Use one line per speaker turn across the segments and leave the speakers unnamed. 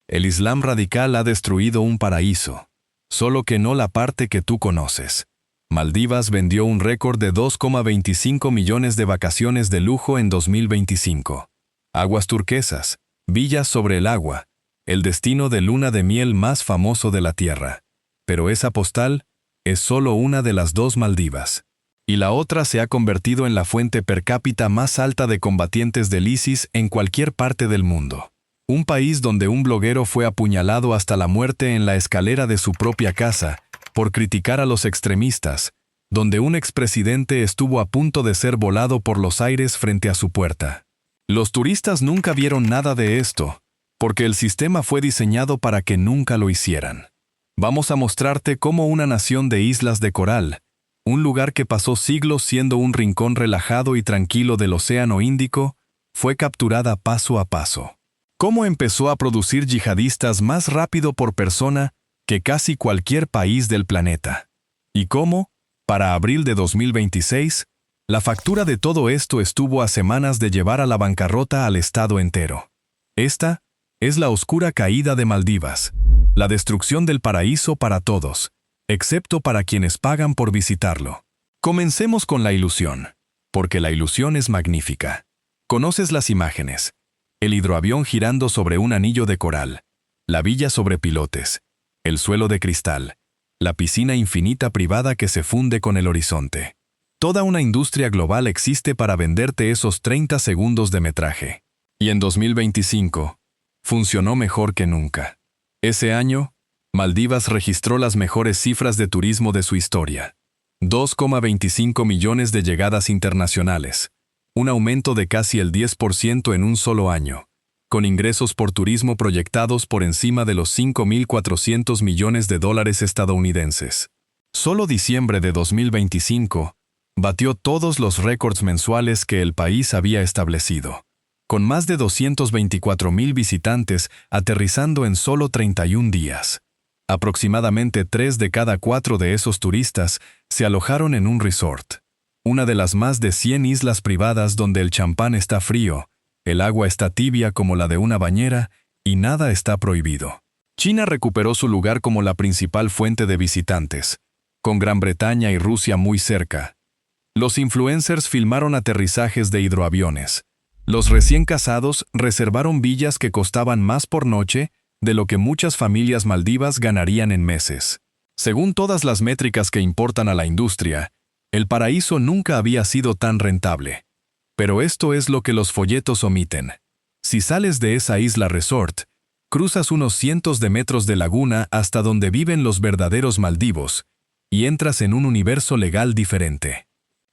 El Islam radical ha destruido un paraíso, solo que no la parte que tú conoces. Maldivas vendió un récord de 2,25 millones de vacaciones de lujo en 2025. Aguas turquesas, villas sobre el agua, el destino de luna de miel más famoso de la Tierra. Pero esa postal es solo una de las dos Maldivas. Y la otra se ha convertido en la fuente per cápita más alta de combatientes del ISIS en cualquier parte del mundo. Un país donde un bloguero fue apuñalado hasta la muerte en la escalera de su propia casa por criticar a los extremistas, donde un expresidente estuvo a punto de ser volado por los aires frente a su puerta. Los turistas nunca vieron nada de esto, porque el sistema fue diseñado para que nunca lo hicieran. Vamos a mostrarte cómo una nación de islas de coral, un lugar que pasó siglos siendo un rincón relajado y tranquilo del Océano Índico, fue capturada paso a paso. Cómo empezó a producir yihadistas más rápido por persona que casi cualquier país del planeta. Y cómo, para abril de 2026, la factura de todo esto estuvo a semanas de llevar a la bancarrota al estado entero. Esta es la oscura caída de Maldivas, la destrucción del paraíso para todos, excepto para quienes pagan por visitarlo. Comencemos con la ilusión, porque la ilusión es magnífica. Conoces las imágenes: el hidroavión girando sobre un anillo de coral, la villa sobre pilotes, el suelo de cristal, la piscina infinita privada que se funde con el horizonte. Toda una industria global existe para venderte esos 30 segundos de metraje. Y en 2025, funcionó mejor que nunca. Ese año, Maldivas registró las mejores cifras de turismo de su historia. 2,25 millones de llegadas internacionales, un aumento de casi el 10% en un solo año, con ingresos por turismo proyectados por encima de los 5.400 millones de dólares estadounidenses. Solo diciembre de 2025 batió todos los récords mensuales que el país había establecido, con más de 224.000 visitantes aterrizando en solo 31 días. Aproximadamente 3 de cada 4 de esos turistas se alojaron en un resort, una de las más de 100 islas privadas donde el champán está frío, el agua está tibia como la de una bañera y nada está prohibido. China recuperó su lugar como la principal fuente de visitantes, con Gran Bretaña y Rusia muy cerca. Los influencers filmaron aterrizajes de hidroaviones. Los recién casados reservaron villas que costaban más por noche de lo que muchas familias maldivas ganarían en meses. Según todas las métricas que importan a la industria, el paraíso nunca había sido tan rentable. Pero esto es lo que los folletos omiten. Si sales de esa isla resort, cruzas unos cientos de metros de laguna hasta donde viven los verdaderos maldivos, y entras en un universo legal diferente.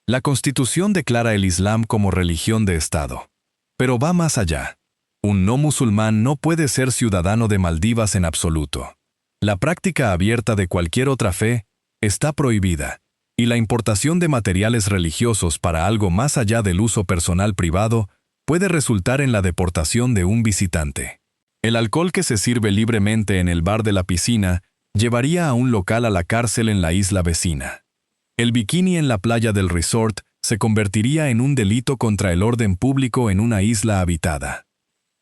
La Constitución declara el Islam como religión de Estado. Pero va más allá. Un no musulmán no puede ser ciudadano de Maldivas en absoluto. La práctica abierta de cualquier otra fe está prohibida, y la importación de materiales religiosos para algo más allá del uso personal privado puede resultar en la deportación de un visitante. El alcohol que se sirve libremente en el bar de la piscina llevaría a un local a la cárcel en la isla vecina. El bikini en la playa del resort se convertiría en un delito contra el orden público en una isla habitada.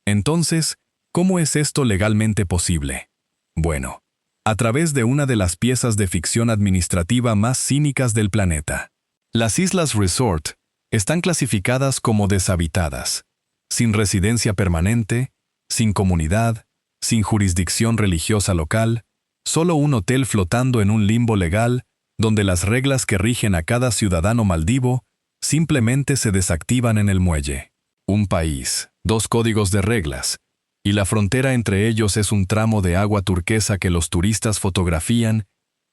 Entonces, ¿cómo es esto legalmente posible? Bueno, a través de una de las piezas de ficción administrativa más cínicas del planeta. Las islas resort están clasificadas como deshabitadas, sin residencia permanente, sin comunidad, sin jurisdicción religiosa local, solo un hotel flotando en un limbo legal donde las reglas que rigen a cada ciudadano maldivo simplemente se desactivan en el muelle. Un país, 2 códigos de reglas, y la frontera entre ellos es un tramo de agua turquesa que los turistas fotografían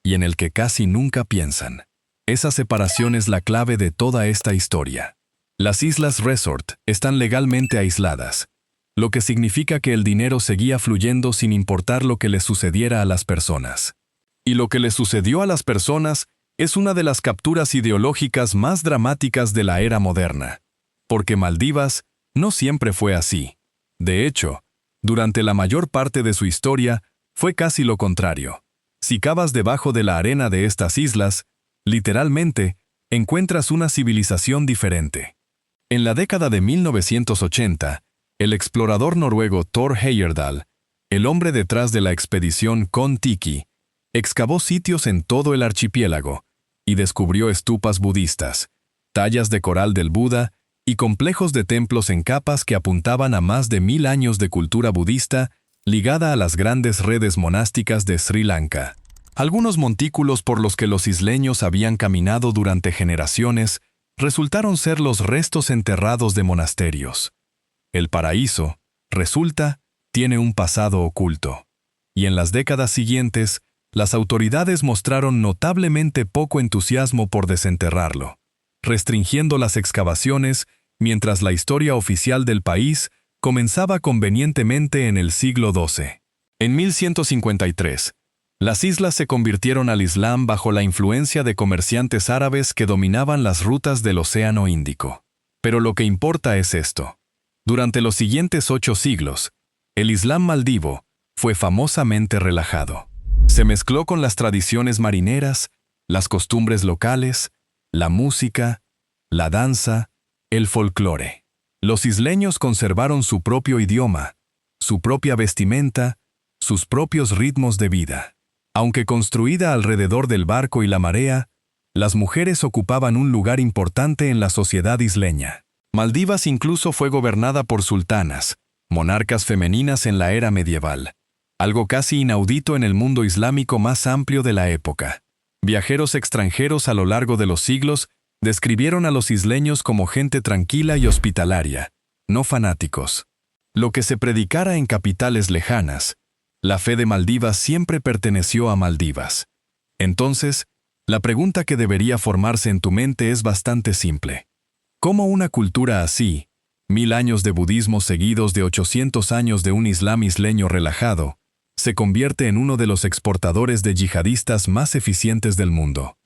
y en el que casi nunca piensan. Esa separación es la clave de toda esta historia. Las islas resort están legalmente aisladas, lo que significa que el dinero seguía fluyendo sin importar lo que les sucediera a las personas. Y lo que les sucedió a las personas es una de las capturas ideológicas más dramáticas de la era moderna, porque Maldivas no siempre fue así. De hecho, durante la mayor parte de su historia, fue casi lo contrario. Si cavas debajo de la arena de estas islas, literalmente, encuentras una civilización diferente. En la década de 1980, el explorador noruego Thor Heyerdahl El hombre detrás de la expedición Kon-Tiki excavó sitios en todo el archipiélago y descubrió estupas budistas, tallas de coral del Buda y complejos de templos en capas que apuntaban a más de 1000 años de cultura budista ligada a las grandes redes monásticas de Sri Lanka. Algunos montículos por los que los isleños habían caminado durante generaciones resultaron ser los restos enterrados de monasterios. El paraíso, resulta, tiene un pasado oculto. Y en las décadas siguientes, las autoridades mostraron notablemente poco entusiasmo por desenterrarlo, restringiendo las excavaciones mientras la historia oficial del país comenzaba convenientemente en el siglo XII. En 1153, las islas se convirtieron al Islam bajo la influencia de comerciantes árabes que dominaban las rutas del Océano Índico. Pero lo que importa es esto. Durante los siguientes 8 siglos, el Islam maldivo fue famosamente relajado. Se mezcló con las tradiciones marineras, las costumbres locales, la música, la danza, el folclore. Los isleños conservaron su propio idioma, su propia vestimenta, sus propios ritmos de vida. Aunque construida alrededor del barco y la marea, las mujeres ocupaban un lugar importante en la sociedad isleña. Maldivas incluso fue gobernada por sultanas, monarcas femeninas en la era medieval, algo casi inaudito en el mundo islámico más amplio de la época. Viajeros extranjeros a lo largo de los siglos describieron a los isleños como gente tranquila y hospitalaria, no fanáticos. Lo que se predicara en capitales lejanas, la fe de Maldivas siempre perteneció a Maldivas. Entonces, la pregunta que debería formarse en tu mente es bastante simple. ¿Cómo una cultura así, 1000 años de budismo seguidos de 800 años de un islam isleño relajado, se convierte en uno de los exportadores de yihadistas más eficientes del mundo?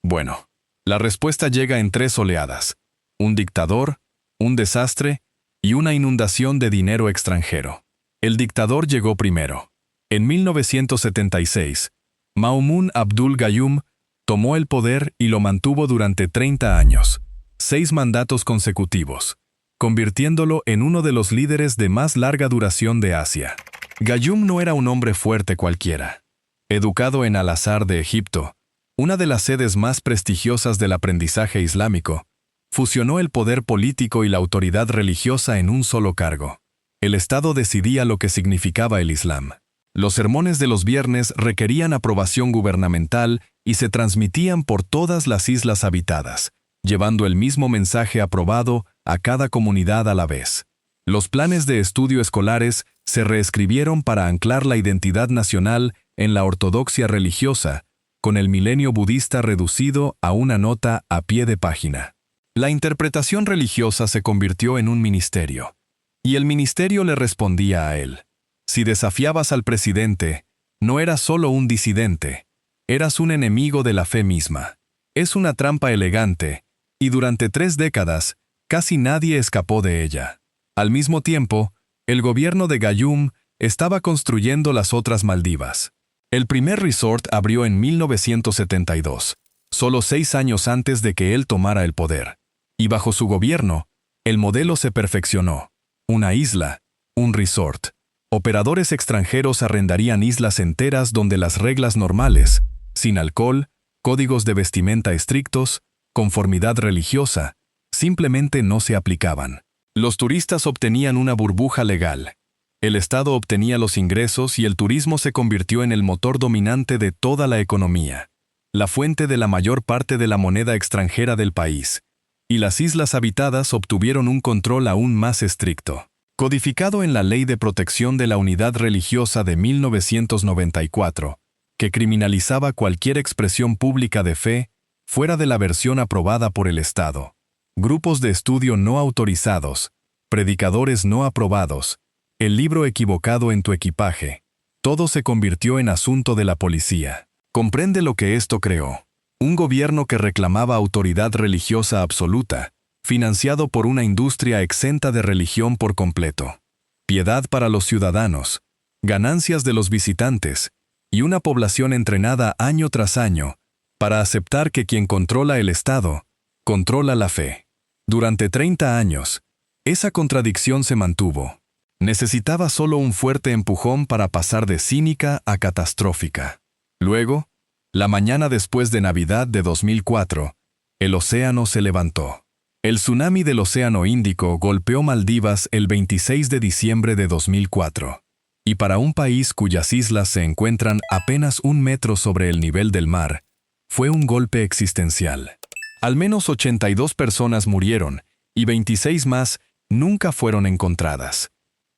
Bueno, la respuesta llega en 3 oleadas: un dictador, un desastre y una inundación de dinero extranjero. El dictador llegó primero. En 1976, Maumoon Abdul Gayoom tomó el poder y lo mantuvo durante 30 años, 6 mandatos consecutivos, convirtiéndolo en uno de los líderes de más larga duración de Asia. Gayoom no era un hombre fuerte cualquiera. Educado en Al-Azhar de Egipto, una de las sedes más prestigiosas del aprendizaje islámico, fusionó el poder político y la autoridad religiosa en un solo cargo. El Estado decidía lo que significaba el Islam. Los sermones de los viernes requerían aprobación gubernamental y se transmitían por todas las islas habitadas, llevando el mismo mensaje aprobado a cada comunidad a la vez. Los planes de estudio escolares se reescribieron para anclar la identidad nacional en la ortodoxia religiosa, con el milenio budista reducido a una nota a pie de página. La interpretación religiosa se convirtió en un ministerio, y el ministerio le respondía a él. Si desafiabas al presidente, no eras solo un disidente, eras un enemigo de la fe misma. Es una trampa elegante, y durante 3 décadas, casi nadie escapó de ella. Al mismo tiempo, el gobierno de Gayoom estaba construyendo las otras Maldivas. El primer resort abrió en 1972, solo 6 años antes de que él tomara el poder. Y bajo su gobierno, el modelo se perfeccionó. Una isla, un resort. Operadores extranjeros arrendarían islas enteras donde las reglas normales, sin alcohol, códigos de vestimenta estrictos, conformidad religiosa, simplemente no se aplicaban. Los turistas obtenían una burbuja legal. El Estado obtenía los ingresos y el turismo se convirtió en el motor dominante de toda la economía, la fuente de la mayor parte de la moneda extranjera del país, y las islas habitadas obtuvieron un control aún más estricto. Codificado en la Ley de Protección de la Unidad Religiosa de 1994, que criminalizaba cualquier expresión pública de fe fuera de la versión aprobada por el Estado. Grupos de estudio no autorizados, predicadores no aprobados, el libro equivocado en tu equipaje, todo se convirtió en asunto de la policía. Comprende lo que esto creó. Un gobierno que reclamaba autoridad religiosa absoluta, financiado por una industria exenta de religión por completo. Piedad para los ciudadanos, ganancias de los visitantes, y una población entrenada año tras año para aceptar que quien controla el Estado, controla la fe. Durante 30 años, esa contradicción se mantuvo. Necesitaba solo un fuerte empujón para pasar de cínica a catastrófica. Luego, la mañana después de Navidad de 2004, el océano se levantó. El tsunami del Océano Índico golpeó Maldivas el 26 de diciembre de 2004. Y para un país cuyas islas se encuentran apenas 1 metro sobre el nivel del mar, fue un golpe existencial. Al menos 82 personas murieron y 26 más nunca fueron encontradas.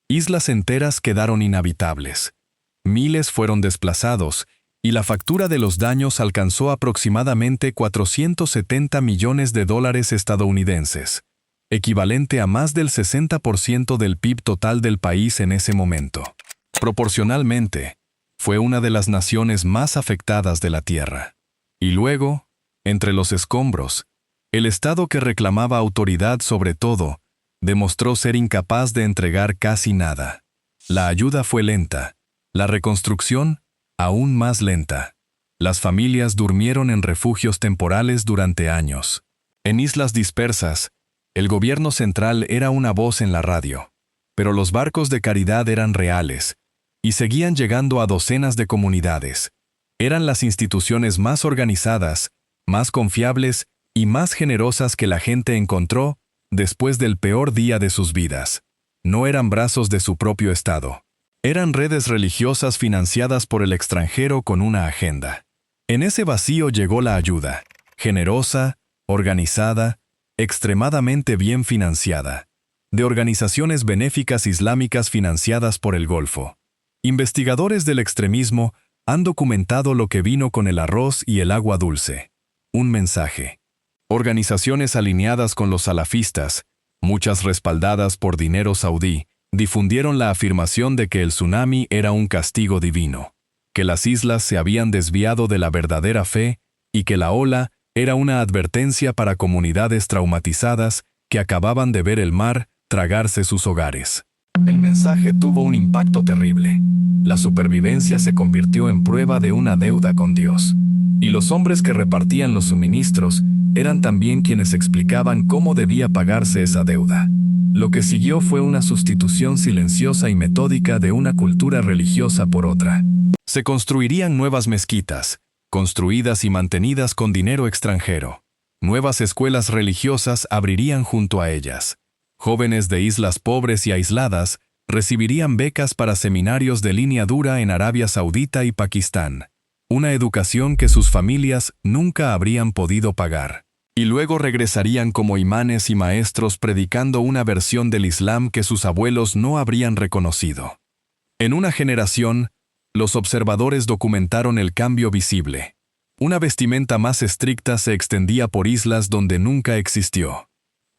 Islas enteras quedaron inhabitables. Miles fueron desplazados y la factura de los daños alcanzó aproximadamente 470 millones de dólares estadounidenses, equivalente a más del 60% del PIB total del país en ese momento. Proporcionalmente, fue una de las naciones más afectadas de la Tierra. Y luego, entre los escombros, el Estado que reclamaba autoridad sobre todo, demostró ser incapaz de entregar casi nada. La ayuda fue lenta, la reconstrucción aún más lenta. Las familias durmieron en refugios temporales durante años. En islas dispersas, el gobierno central era una voz en la radio, pero los barcos de caridad eran reales y seguían llegando a docenas de comunidades. Eran las instituciones más organizadas, más confiables y más generosas que la gente encontró después del peor día de sus vidas. No eran brazos de su propio Estado. Eran redes religiosas financiadas por el extranjero con una agenda. En ese vacío llegó la ayuda, generosa, organizada, extremadamente bien financiada, de organizaciones benéficas islámicas financiadas por el Golfo. Investigadores del extremismo han documentado lo que vino con el arroz y el agua dulce. Un mensaje. Organizaciones alineadas con los salafistas, muchas respaldadas por dinero saudí, difundieron la afirmación de que el tsunami era un castigo divino, que las islas se habían desviado de la verdadera fe y que la ola era una advertencia para comunidades traumatizadas que acababan de ver el mar tragarse sus hogares. El mensaje tuvo un impacto terrible. La supervivencia se convirtió en prueba de una deuda con Dios. Y los hombres que repartían los suministros eran también quienes explicaban cómo debía pagarse esa deuda. Lo que siguió fue una sustitución silenciosa y metódica de una cultura religiosa por otra. Se construirían nuevas mezquitas, construidas y mantenidas con dinero extranjero. Nuevas escuelas religiosas abrirían junto a ellas. Jóvenes de islas pobres y aisladas recibirían becas para seminarios de línea dura en Arabia Saudita y Pakistán. Una educación que sus familias nunca habrían podido pagar. Y luego regresarían como imanes y maestros predicando una versión del Islam que sus abuelos no habrían reconocido. En una generación, los observadores documentaron el cambio visible. Una vestimenta más estricta se extendía por islas donde nunca existió.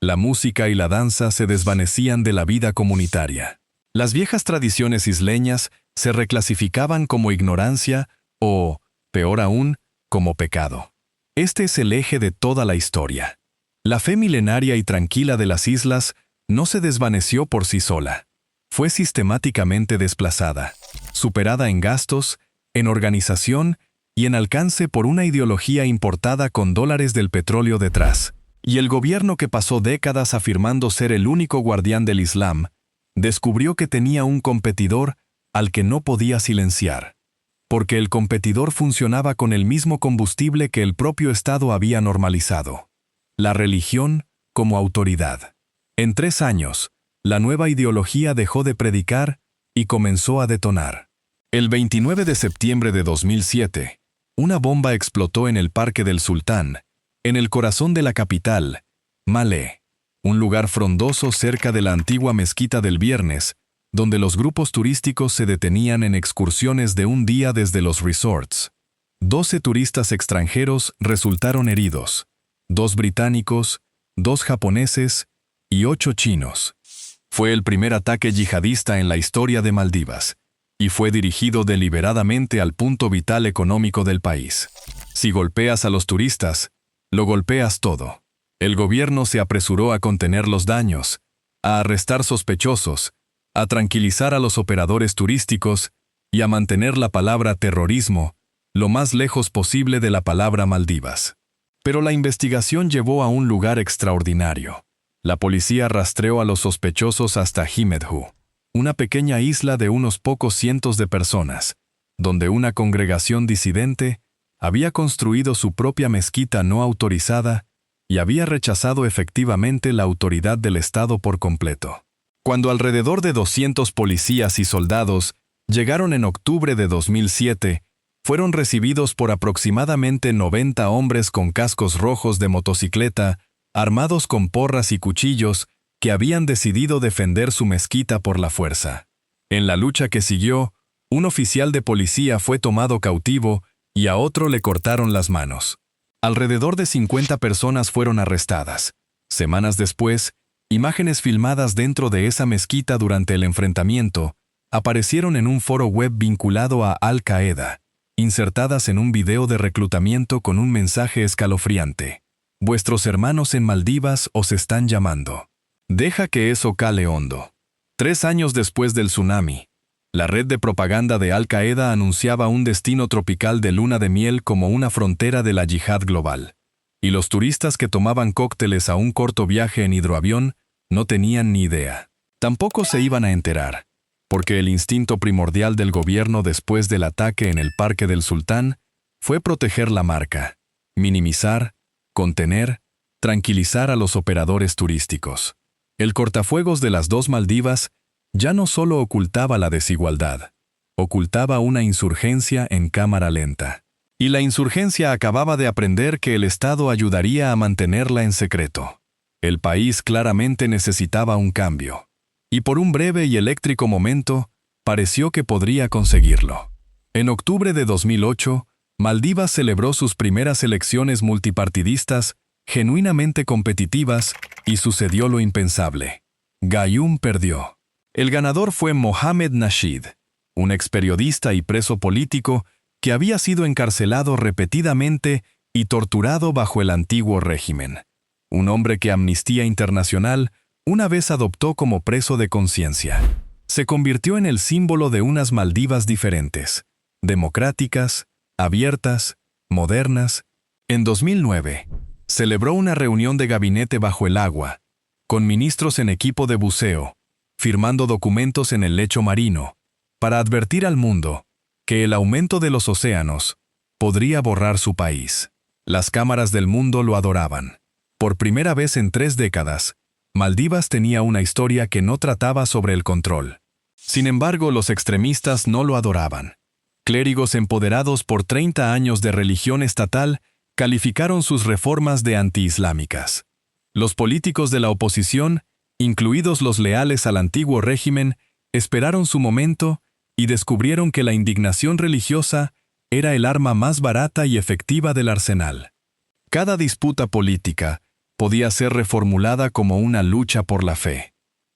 La música y la danza se desvanecían de la vida comunitaria. Las viejas tradiciones isleñas se reclasificaban como ignorancia o, peor aún, como pecado. Este es el eje de toda la historia. La fe milenaria y tranquila de las islas no se desvaneció por sí sola. Fue sistemáticamente desplazada, superada en gastos, en organización y en alcance por una ideología importada con dólares del petróleo detrás. Y el gobierno que pasó décadas afirmando ser el único guardián del Islam, descubrió que tenía un competidor al que no podía silenciar, porque el competidor funcionaba con el mismo combustible que el propio Estado había normalizado: la religión como autoridad. En 3 años, la nueva ideología dejó de predicar y comenzó a detonar. El 29 de septiembre de 2007, una bomba explotó en el Parque del Sultán, en el corazón de la capital, Malé, un lugar frondoso cerca de la antigua mezquita del Viernes, donde los grupos turísticos se detenían en excursiones de un día desde los resorts. 12 turistas extranjeros resultaron heridos, 2 británicos, 2 japoneses y 8 chinos. Fue el primer ataque yihadista en la historia de Maldivas, y fue dirigido deliberadamente al punto vital económico del país. Si golpeas a los turistas, lo golpeas todo. El gobierno se apresuró a contener los daños, a arrestar sospechosos, a tranquilizar a los operadores turísticos y a mantener la palabra terrorismo lo más lejos posible de la palabra Maldivas. Pero la investigación llevó a un lugar extraordinario. La policía rastreó a los sospechosos hasta Himedhu. una pequeña isla de unos pocos cientos de personas, donde una congregación disidente había construido su propia mezquita no autorizada y había rechazado efectivamente la autoridad del Estado por completo. Cuando alrededor de 200 policías y soldados llegaron en octubre de 2007, fueron recibidos por aproximadamente 90 hombres con cascos rojos de motocicleta, armados con porras y cuchillos, que habían decidido defender su mezquita por la fuerza. En la lucha que siguió, un oficial de policía fue tomado cautivo y a otro le cortaron las manos. Alrededor de 50 personas fueron arrestadas. Semanas después, imágenes filmadas dentro de esa mezquita durante el enfrentamiento aparecieron en un foro web vinculado a Al-Qaeda, insertadas en un video de reclutamiento con un mensaje escalofriante. Vuestros hermanos en Maldivas os están llamando. Deja que eso cale hondo. 3 años después del tsunami, la red de propaganda de Al-Qaeda anunciaba un destino tropical de luna de miel como una frontera de la yihad global. Y los turistas que tomaban cócteles a un corto viaje en hidroavión no tenían ni idea. Tampoco se iban a enterar, porque el instinto primordial del gobierno después del ataque en el Parque del Sultán fue proteger la marca, minimizar, contener, tranquilizar a los operadores turísticos. El cortafuegos de las dos Maldivas ya no solo ocultaba la desigualdad, ocultaba una insurgencia en cámara lenta. Y la insurgencia acababa de aprender que el Estado ayudaría a mantenerla en secreto. El país claramente necesitaba un cambio. Y por un breve y eléctrico momento, pareció que podría conseguirlo. En octubre de 2008, Maldivas celebró sus primeras elecciones multipartidistas, genuinamente competitivas, y sucedió lo impensable. Gayoom perdió. El ganador fue Mohamed Nasheed, un experiodista y preso político que había sido encarcelado repetidamente y torturado bajo el antiguo régimen. Un hombre que Amnistía Internacional una vez adoptó como preso de conciencia. Se convirtió en el símbolo de unas Maldivas diferentes, democráticas, abiertas, modernas. En 2009, celebró una reunión de gabinete bajo el agua, con ministros en equipo de buceo, firmando documentos en el lecho marino, para advertir al mundo que el aumento de los océanos podría borrar su país. Las cámaras del mundo lo adoraban. Por primera vez en 3 décadas, Maldivas tenía una historia que no trataba sobre el control. Sin embargo, los extremistas no lo adoraban. Clérigos empoderados por 30 años de religión estatal calificaron sus reformas de antiislámicas. Los políticos de la oposición, incluidos los leales al antiguo régimen, esperaron su momento y descubrieron que la indignación religiosa era el arma más barata y efectiva del arsenal. Cada disputa política podía ser reformulada como una lucha por la fe.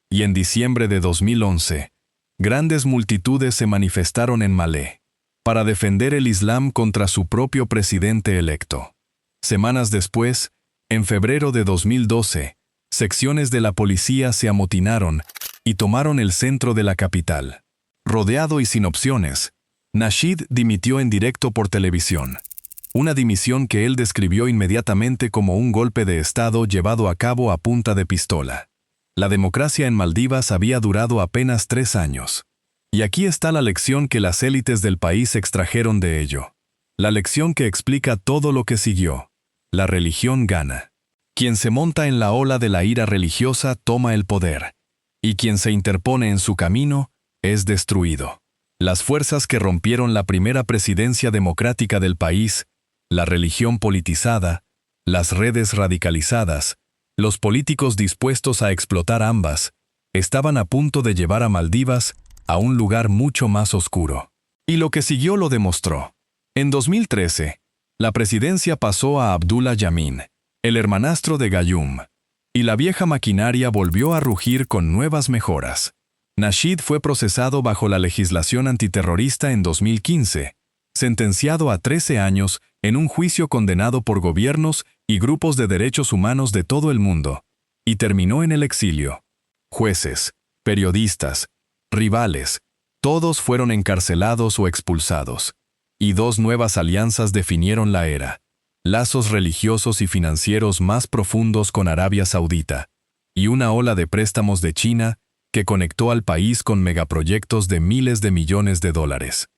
Y en diciembre de 2011, grandes multitudes se manifestaron en Malé para defender el Islam contra su propio presidente electo. Semanas después, en febrero de 2012, secciones de la policía se amotinaron y tomaron el centro de la capital. Rodeado y sin opciones, Nasheed dimitió en directo por televisión. Una dimisión que él describió inmediatamente como un golpe de Estado llevado a cabo a punta de pistola. La democracia en Maldivas había durado apenas 3 años. Y aquí está la lección que las élites del país extrajeron de ello. La lección que explica todo lo que siguió. La religión gana. Quien se monta en la ola de la ira religiosa toma el poder. Y quien se interpone en su camino es destruido. Las fuerzas que rompieron la primera presidencia democrática del país, la religión politizada, las redes radicalizadas, los políticos dispuestos a explotar ambas, estaban a punto de llevar a Maldivas a un lugar mucho más oscuro. Y lo que siguió lo demostró. En 2013, la presidencia pasó a Abdullah Yameen, el hermanastro de Gayoom, y la vieja maquinaria volvió a rugir con nuevas mejoras. Nasheed fue procesado bajo la legislación antiterrorista en 2015, sentenciado a 13 años en un juicio condenado por gobiernos y grupos de derechos humanos de todo el mundo, y terminó en el exilio. Jueces, periodistas, rivales, todos fueron encarcelados o expulsados, y 2 nuevas alianzas definieron la era: lazos religiosos y financieros más profundos con Arabia Saudita, y una ola de préstamos de China que conectó al país con megaproyectos de miles de millones de dólares.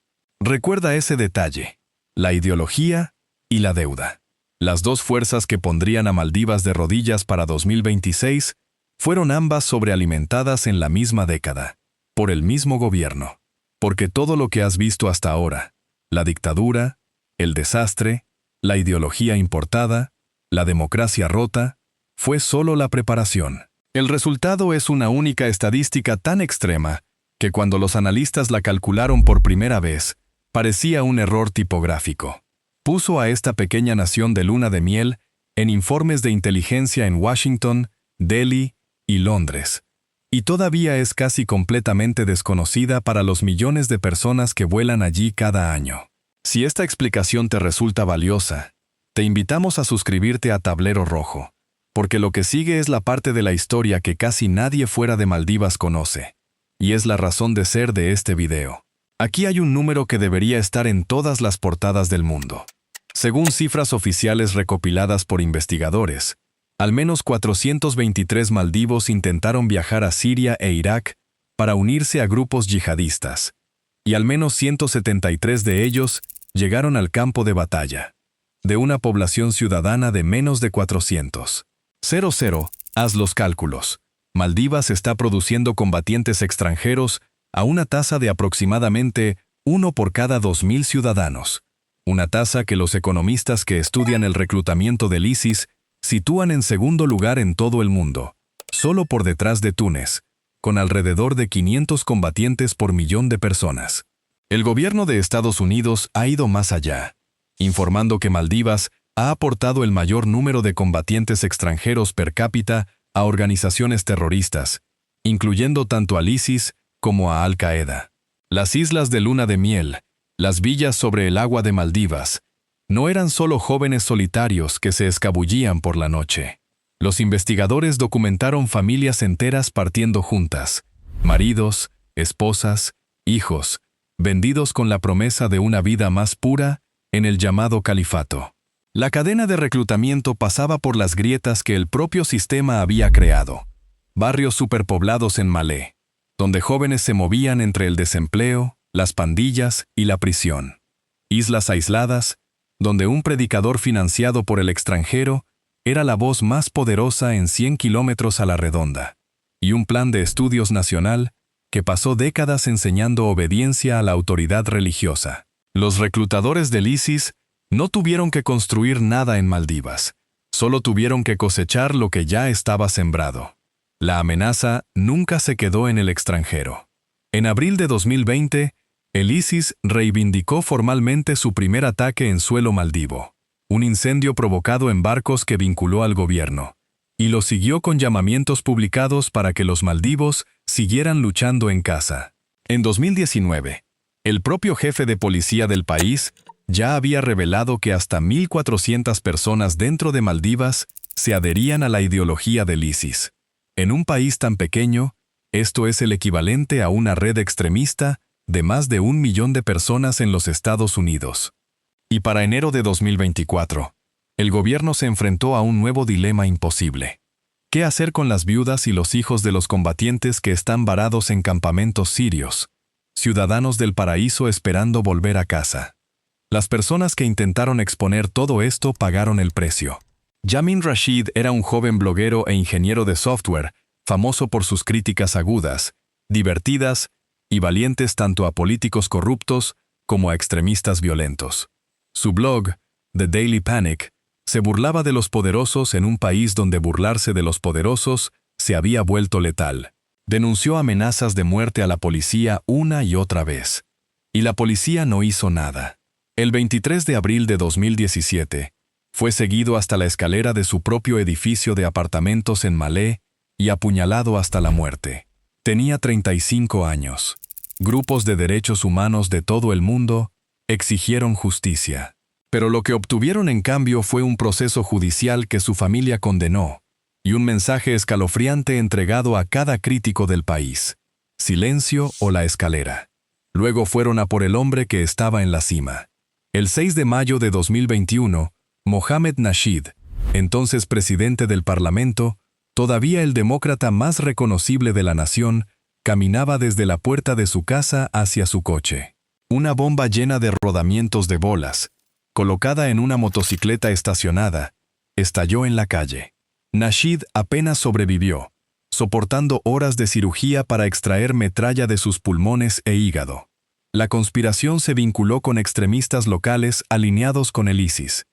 Recuerda ese detalle: la ideología y la deuda. Las dos fuerzas que pondrían a Maldivas de rodillas para 2026 fueron ambas sobrealimentadas en la misma década, por el mismo gobierno. Porque todo lo que has visto hasta ahora, la dictadura, el desastre, la ideología importada, la democracia rota, fue solo la preparación. El resultado es una única estadística tan extrema que cuando los analistas la calcularon por primera vez, parecía un error tipográfico. Puso a esta pequeña nación de luna de miel en informes de inteligencia en Washington, Delhi y Londres, y todavía es casi completamente desconocida para los millones de personas que vuelan allí cada año. Si esta explicación te resulta valiosa, te invitamos a suscribirte a Tablero Rojo, porque lo que sigue es la parte de la historia que casi nadie fuera de Maldivas conoce, y es la razón de ser de este video. Aquí hay un número que debería estar en todas las portadas del mundo. Según cifras oficiales recopiladas por investigadores, al menos 423 maldivos intentaron viajar a Siria e Irak para unirse a grupos yihadistas, y al menos 173 de ellos llegaron al campo de batalla, de una población ciudadana de menos de 400. Haz los cálculos. Maldivas está produciendo combatientes extranjeros a una tasa de aproximadamente 1 por cada 2.000 ciudadanos, una tasa que los economistas que estudian el reclutamiento del ISIS sitúan en segundo lugar en todo el mundo, solo por detrás de Túnez, con alrededor de 500 combatientes por millón de personas. El gobierno de Estados Unidos ha ido más allá, informando que Maldivas ha aportado el mayor número de combatientes extranjeros per cápita a organizaciones terroristas, incluyendo tanto al ISIS como a Al-Qaeda. Las islas de luna de miel, las villas sobre el agua de Maldivas, no eran solo jóvenes solitarios que se escabullían por la noche. Los investigadores documentaron familias enteras partiendo juntas, maridos, esposas, hijos, vendidos con la promesa de una vida más pura en el llamado califato. La cadena de reclutamiento pasaba por las grietas que el propio sistema había creado, barrios superpoblados en Malé, donde jóvenes se movían entre el desempleo, las pandillas y la prisión. Islas aisladas, donde un predicador financiado por el extranjero era la voz más poderosa en 100 kilómetros a la redonda, y un plan de estudios nacional que pasó décadas enseñando obediencia a la autoridad religiosa. Los reclutadores del ISIS no tuvieron que construir nada en Maldivas, solo tuvieron que cosechar lo que ya estaba sembrado. La amenaza nunca se quedó en el extranjero. En abril de 2020, el ISIS reivindicó formalmente su primer ataque en suelo maldivo, un incendio provocado en barcos que vinculó al gobierno, y lo siguió con llamamientos publicados para que los maldivos siguieran luchando en casa. En 2019, el propio jefe de policía del país ya había revelado que hasta 1.400 personas dentro de Maldivas se adherían a la ideología del ISIS. En un país tan pequeño, esto es el equivalente a una red extremista de más de 1 millón de personas en los Estados Unidos. Y para enero de 2024, el gobierno se enfrentó a un nuevo dilema imposible. ¿Qué hacer con las viudas y los hijos de los combatientes que están varados en campamentos sirios, ciudadanos del paraíso esperando volver a casa? Las personas que intentaron exponer todo esto pagaron el precio. Yamin Rashid era un joven bloguero e ingeniero de software, famoso por sus críticas agudas, divertidas y valientes tanto a políticos corruptos como a extremistas violentos. Su blog, The Daily Panic, se burlaba de los poderosos en un país donde burlarse de los poderosos se había vuelto letal. Denunció amenazas de muerte a la policía una y otra vez. Y la policía no hizo nada. El 23 de abril de 2017, fue seguido hasta la escalera de su propio edificio de apartamentos en Malé y apuñalado hasta la muerte. Tenía 35 años. Grupos de derechos humanos de todo el mundo exigieron justicia. Pero lo que obtuvieron en cambio fue un proceso judicial que su familia condenó y un mensaje escalofriante entregado a cada crítico del país: silencio o la escalera. Luego fueron a por el hombre que estaba en la cima. El 6 de mayo de 2021, Mohamed Nasheed, entonces presidente del Parlamento, todavía el demócrata más reconocible de la nación, caminaba desde la puerta de su casa hacia su coche. Una bomba llena de rodamientos de bolas, colocada en una motocicleta estacionada, estalló en la calle. Nasheed apenas sobrevivió, soportando horas de cirugía para extraer metralla de sus pulmones e hígado. La conspiración se vinculó con extremistas locales alineados con el ISIS.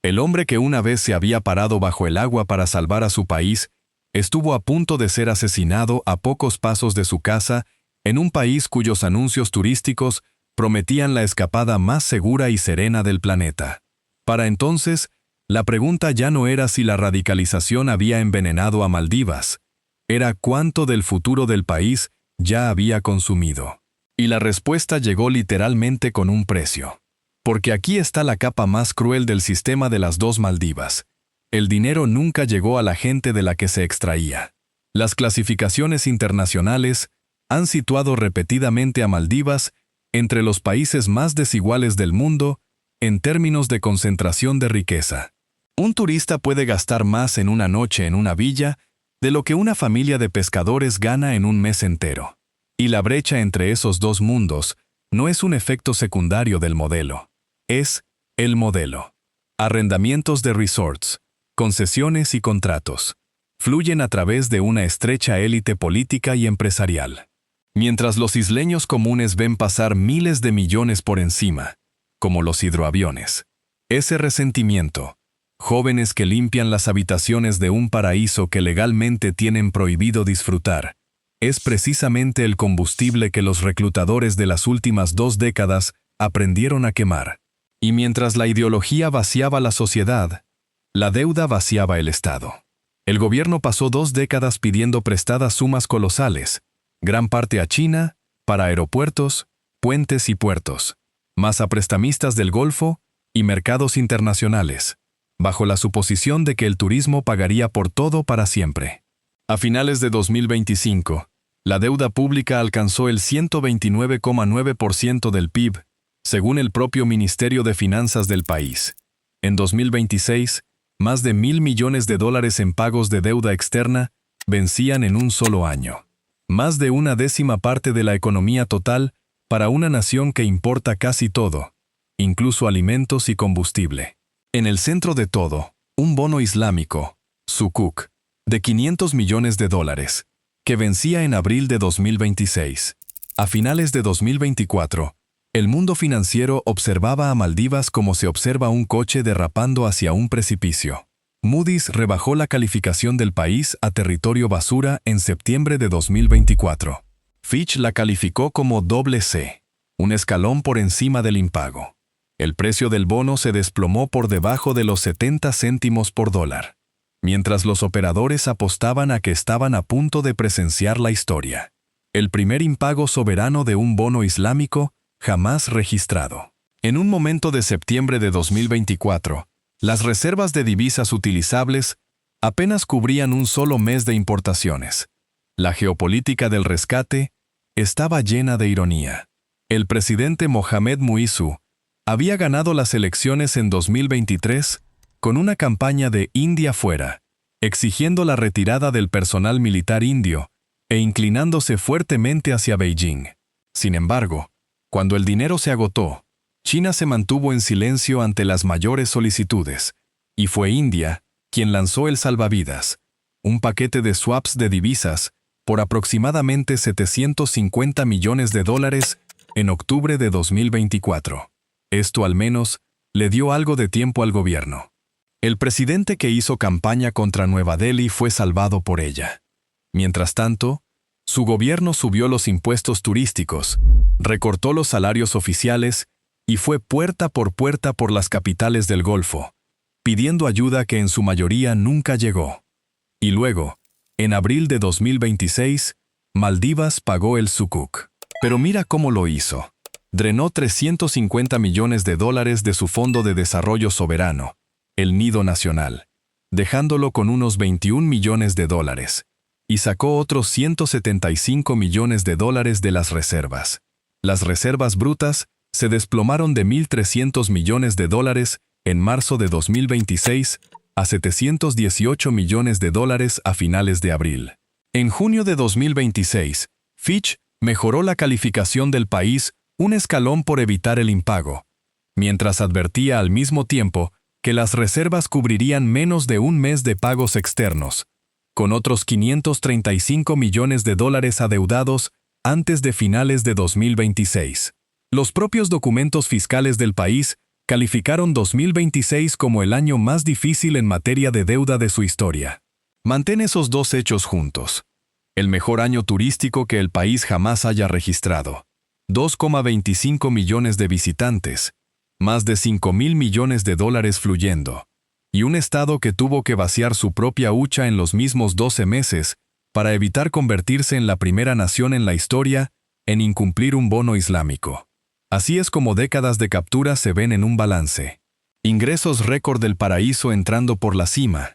El hombre que una vez se había parado bajo el agua para salvar a su país, estuvo a punto de ser asesinado a pocos pasos de su casa, en un país cuyos anuncios turísticos prometían la escapada más segura y serena del planeta. Para entonces, la pregunta ya no era si la radicalización había envenenado a Maldivas, era cuánto del futuro del país ya había consumido. Y la respuesta llegó literalmente con un precio. Porque aquí está la capa más cruel del sistema de las dos Maldivas. El dinero nunca llegó a la gente de la que se extraía. Las clasificaciones internacionales han situado repetidamente a Maldivas entre los países más desiguales del mundo en términos de concentración de riqueza. Un turista puede gastar más en una noche en una villa de lo que una familia de pescadores gana en un mes entero. Y la brecha entre esos dos mundos no es un efecto secundario del modelo. Es el modelo. Arrendamientos de resorts, concesiones y contratos fluyen a través de una estrecha élite política y empresarial. Mientras los isleños comunes ven pasar miles de millones por encima, como los hidroaviones. Ese resentimiento, jóvenes que limpian las habitaciones de un paraíso que legalmente tienen prohibido disfrutar, es precisamente el combustible que los reclutadores de las últimas 2 décadas aprendieron a quemar. Y mientras la ideología vaciaba la sociedad, la deuda vaciaba el Estado. El gobierno pasó 2 décadas pidiendo prestadas sumas colosales, gran parte a China, para aeropuertos, puentes y puertos, más a prestamistas del Golfo y mercados internacionales, bajo la suposición de que el turismo pagaría por todo para siempre. A finales de 2025, la deuda pública alcanzó el 129,9% del PIB, según el propio Ministerio de Finanzas del país. En 2026, más de $1.000 millones en pagos de deuda externa vencían en un solo año. Más de 1/10 parte de la economía total para una nación que importa casi todo, incluso alimentos y combustible. En el centro de todo, un bono islámico, Sukuk, de $500 millones, que vencía en abril de 2026. A finales de 2024, el mundo financiero observaba a Maldivas como se observa un coche derrapando hacia un precipicio. Moody's rebajó la calificación del país a territorio basura en septiembre de 2024. Fitch la calificó como C, un escalón por encima del impago. El precio del bono se desplomó por debajo de los 70 céntimos por dólar, mientras los operadores apostaban a que estaban a punto de presenciar la historia. El primer impago soberano de un bono islámico jamás registrado. En un momento de septiembre de 2024, las reservas de divisas utilizables apenas cubrían un solo mes de importaciones. La geopolítica del rescate estaba llena de ironía. El presidente Mohamed Muizu había ganado las elecciones en 2023 con una campaña de India fuera, exigiendo la retirada del personal militar indio e inclinándose fuertemente hacia Beijing. Sin embargo, cuando el dinero se agotó, China se mantuvo en silencio ante las mayores solicitudes, y fue India quien lanzó el salvavidas, un paquete de swaps de divisas por aproximadamente $750 millones en octubre de 2024. Esto al menos le dio algo de tiempo al gobierno. El presidente que hizo campaña contra Nueva Delhi fue salvado por ella. Mientras tanto, su gobierno subió los impuestos turísticos, recortó los salarios oficiales y fue puerta por las capitales del Golfo, pidiendo ayuda que en su mayoría nunca llegó. Y luego, en abril de 2026, Maldivas pagó el Sukuk. Pero mira cómo lo hizo. Drenó $350 millones de su Fondo de Desarrollo Soberano, el Nido Nacional, dejándolo con unos $21 millones, y sacó otros $175 millones de las reservas. Las reservas brutas se desplomaron de $1.300 millones en marzo de 2026 a $718 millones a finales de abril. En junio de 2026, Fitch mejoró la calificación del país un escalón por evitar el impago, mientras advertía al mismo tiempo que las reservas cubrirían menos de un mes de pagos externos, con otros 535 millones de dólares adeudados antes de finales de 2026. Los propios documentos fiscales del país calificaron 2026 como el año más difícil en materia de deuda de su historia. Mantén esos dos hechos juntos. El mejor año turístico que el país jamás haya registrado. 2,25 millones de visitantes, más de 5.000 millones de dólares fluyendo, y un Estado que tuvo que vaciar su propia hucha en los mismos 12 meses para evitar convertirse en la primera nación en la historia en incumplir un bono islámico. Así es como décadas de captura se ven en un balance. Ingresos récord del paraíso entrando por la cima,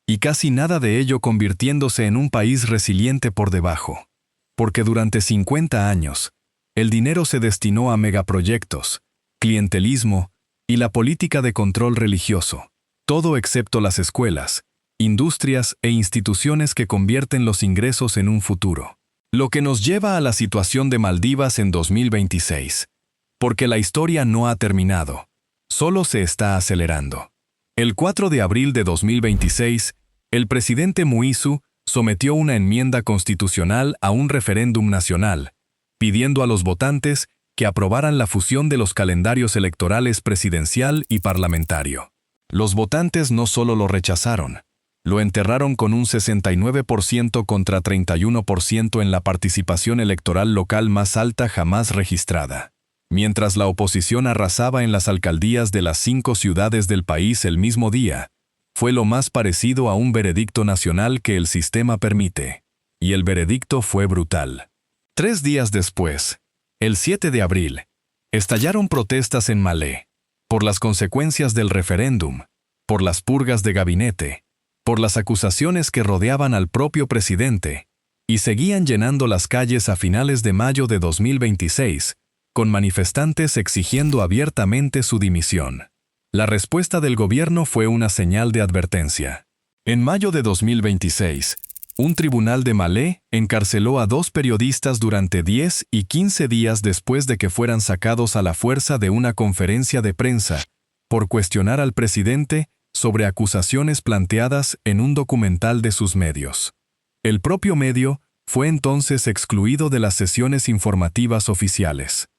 y casi nada de ello convirtiéndose en un país resiliente por debajo. Porque durante 50 años, el dinero se destinó a megaproyectos, clientelismo y la política de control religioso, todo excepto las escuelas, industrias e instituciones que convierten los ingresos en un futuro. Lo que nos lleva a la situación de Maldivas en 2026. Porque la historia no ha terminado, solo se está acelerando. El 4 de abril de 2026, el presidente Muizu sometió una enmienda constitucional a un referéndum nacional, pidiendo a los votantes que aprobaran la fusión de los calendarios electorales presidencial y parlamentario. Los votantes no solo lo rechazaron, lo enterraron con un 69% contra 31% en la participación electoral local más alta jamás registrada. Mientras la oposición arrasaba en las alcaldías de las 5 ciudades del país el mismo día, fue lo más parecido a un veredicto nacional que el sistema permite. Y el veredicto fue brutal. 3 días después, el 7 de abril, estallaron protestas en Malé, por las consecuencias del referéndum, por las purgas de gabinete, por las acusaciones que rodeaban al propio presidente, y seguían llenando las calles a finales de mayo de 2026, con manifestantes exigiendo abiertamente su dimisión. La respuesta del gobierno fue una señal de advertencia. En mayo de 2026, un tribunal de Malé encarceló a 2 periodistas durante 10 y 15 días después de que fueran sacados a la fuerza de una conferencia de prensa, por cuestionar al presidente sobre acusaciones planteadas en un documental de sus medios. El propio medio fue entonces excluido de las sesiones informativas oficiales.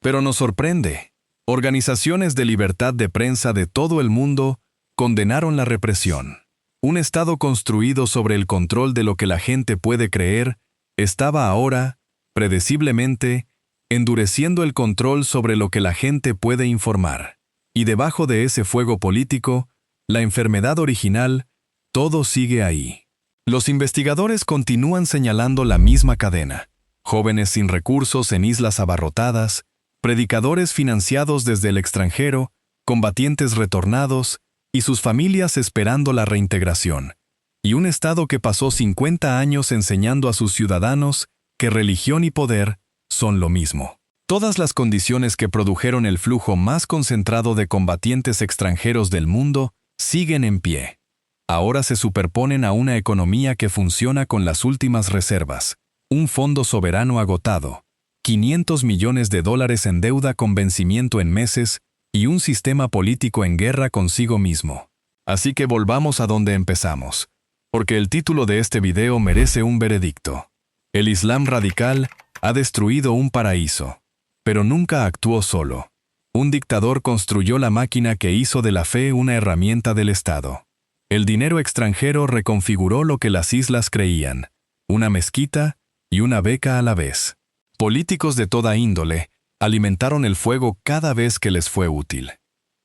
Pero nos sorprende. Organizaciones de libertad de prensa de todo el mundo condenaron la represión. Un Estado construido sobre el control de lo que la gente puede creer, estaba ahora, predeciblemente, endureciendo el control sobre lo que la gente puede informar. Y debajo de ese fuego político, la enfermedad original, todo sigue ahí. Los investigadores continúan señalando la misma cadena. Jóvenes sin recursos en islas abarrotadas, predicadores financiados desde el extranjero, combatientes retornados y sus familias esperando la reintegración, y un Estado que pasó 50 años enseñando a sus ciudadanos que religión y poder son lo mismo. Todas las condiciones que produjeron el flujo más concentrado de combatientes extranjeros del mundo siguen en pie. Ahora se superponen a una economía que funciona con las últimas reservas, un fondo soberano agotado, 500 millones de dólares en deuda con vencimiento en meses y un sistema político en guerra consigo mismo. Así que volvamos a donde empezamos, porque el título de este video merece un veredicto. El Islam radical ha destruido un paraíso, pero nunca actuó solo. Un dictador construyó la máquina que hizo de la fe una herramienta del Estado. El dinero extranjero reconfiguró lo que las islas creían, una mezquita y una beca a la vez. Políticos de toda índole alimentaron el fuego cada vez que les fue útil.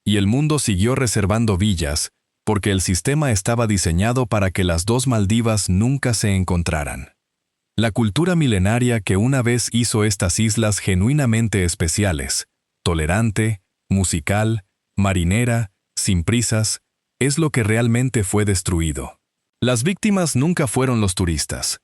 Y el mundo siguió reservando villas, porque el sistema estaba diseñado para que las 2 Maldivas nunca se encontraran. La cultura milenaria que una vez hizo estas islas genuinamente especiales, tolerante, musical, marinera, sin prisas, es lo que realmente fue destruido. Las víctimas nunca fueron los turistas,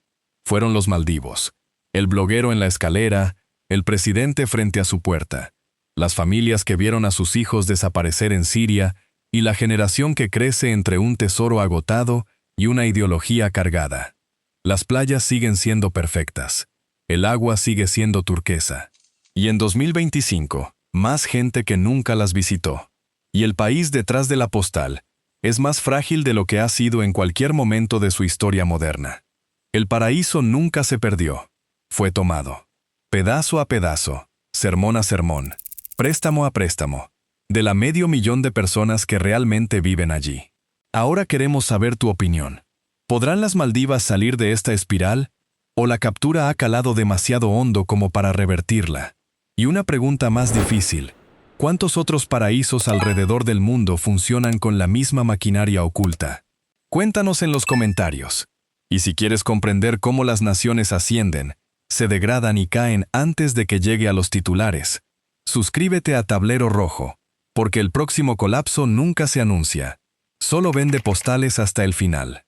fueron los maldivos. El bloguero en la escalera, el presidente frente a su puerta, las familias que vieron a sus hijos desaparecer en Siria y la generación que crece entre un tesoro agotado y una ideología cargada. Las playas siguen siendo perfectas, El agua sigue siendo turquesa. Y en 2025, más gente que nunca las visitó. Y el país detrás de la postal es más frágil de lo que ha sido en cualquier momento de su historia moderna. El paraíso nunca se perdió. Fue tomado. Pedazo a pedazo, sermón a sermón, préstamo a préstamo, de la 500.000 de personas que realmente viven allí. Ahora queremos saber tu opinión. ¿Podrán las Maldivas salir de esta espiral? ¿O la captura ha calado demasiado hondo como para revertirla? Y una pregunta más difícil. ¿Cuántos otros paraísos alrededor del mundo funcionan con la misma maquinaria oculta? Cuéntanos en los comentarios. Y si quieres comprender cómo las naciones ascienden, se degradan y caen antes de que llegue a los titulares, suscríbete a Tablero Rojo, porque el próximo colapso nunca se anuncia. Solo vende postales hasta el final.